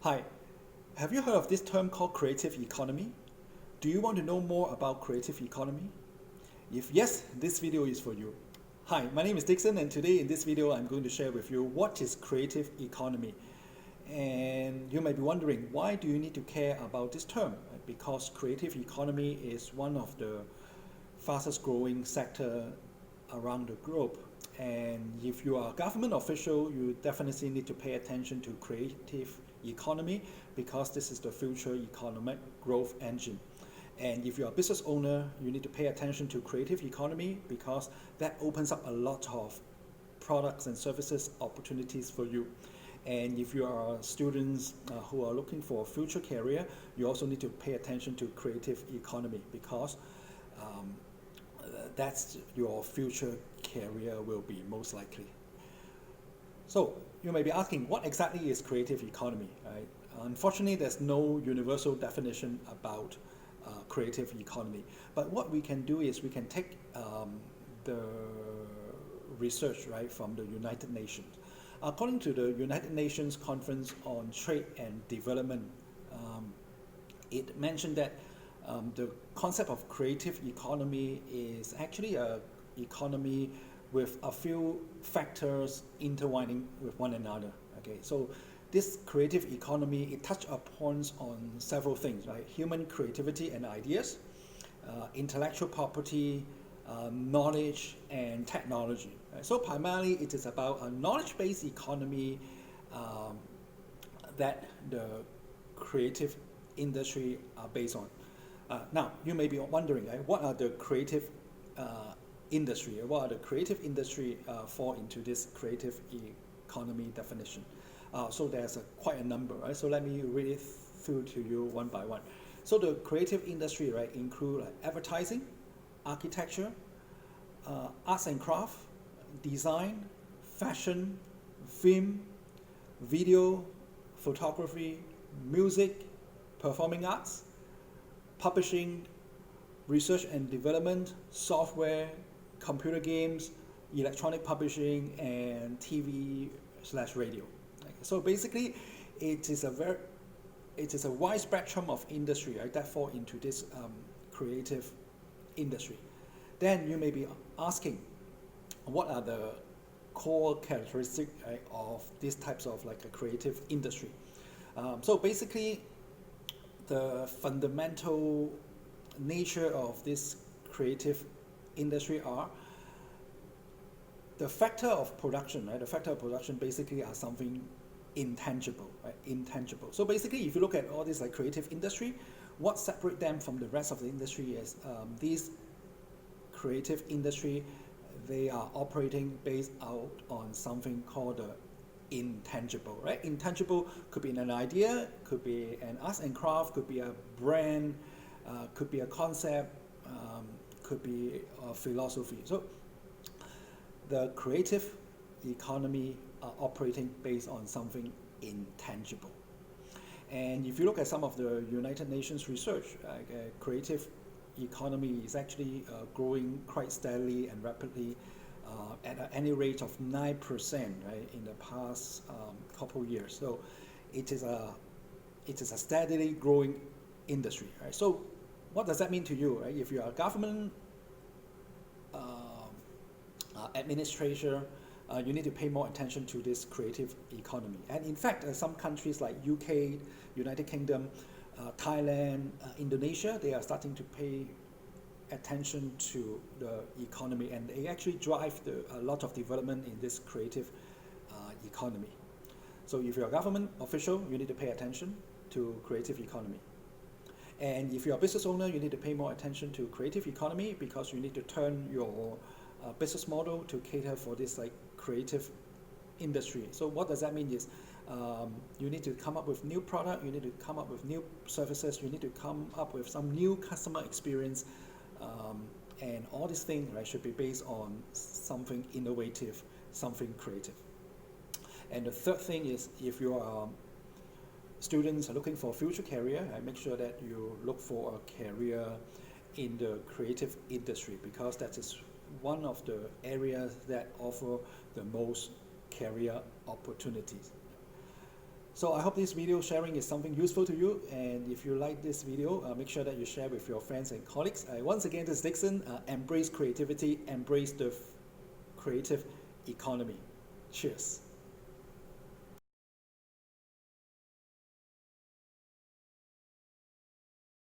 Hi, have you heard of this term called creative economy? Do you want to know more about creative economy? If yes, this video is for you. Hi, my name is Dixon, and today in this video I'm going to share with you what is creative economy. And you might be wondering, why do you need to care about this term? Because creative economy is one of the fastest growing sector around the globe. And if you are a government official, you definitely need to pay attention to creative economy because this is the future economic growth engine. And if you're a business owner, you need to pay attention to creative economy because that opens up a lot of products and services opportunities for you. And if you are students who are looking for a future career, you also need to pay attention to creative economy because that's your future career will be most likely. So you may be asking, what exactly is creative economy? Right? Unfortunately, there's no universal definition about creative economy. But what we can do is we can take the research right from the United Nations. According to the United Nations Conference on Trade and Development, it mentioned that the concept of creative economy is actually an economy with a few factors intertwining with one another. Okay, so this creative economy, it touches upon on several things, right? Human creativity and ideas, intellectual property, knowledge, and technology. Right? So primarily, it is about a knowledge-based economy that the creative industry are based on. Now, you may be wondering, right, what are the creative industry? What are the creative industry fall into this creative economy definition? So there's quite a number, right? So let me read it through to you one by one. So the creative industry, right, include advertising, architecture, arts and craft, design, fashion, film, video, photography, music, performing arts, publishing, research and development, software, computer games, electronic publishing, and TV/radio. So basically, it is a wide spectrum of industry, right, that fall into this creative industry. Then you may be asking, what are the core characteristics, right, of these types of like a creative industry? So basically, the fundamental nature of this creative industry are the factor of production, right? The factor of production basically are something intangible, right? Intangible. So basically, if you look at all this like creative industry, what separates them from the rest of the industry is these creative industry, they are operating based out on something called the intangible, right? Intangible could be an idea, could be an arts and craft, could be a brand, could be a concept, could be a philosophy. So the creative economy are operating based on something intangible. And if you look at some of the United Nations research, creative economy is actually growing quite steadily and rapidly at an annual rate of 9%, right, in the past couple years. So it is a steadily growing industry, right? So what does that mean to you, right? If you are a government administrator, you need to pay more attention to this creative economy. And in fact, some countries like UK, United Kingdom, Thailand, Indonesia, they are starting to pay attention to the economy, and they actually drive a lot of development in this creative economy. So if you're a government official, you need to pay attention to creative economy. And if you're a business owner, you need to pay more attention to creative economy because you need to turn your business model to cater for this like creative industry. So what does that mean is you need to come up with new product, you need to come up with new services, you need to come up with some new customer experience, and all these things, right, should be based on something innovative, something creative. And the third thing is, if you are students are looking for a future career, make sure that you look for a career in the creative industry because that is one of the areas that offer the most career opportunities. So I hope this video sharing is something useful to you, and if you like this video, make sure that you share with your friends and colleagues. Once again, this is Dickson. Embrace creativity, embrace the creative economy. Cheers.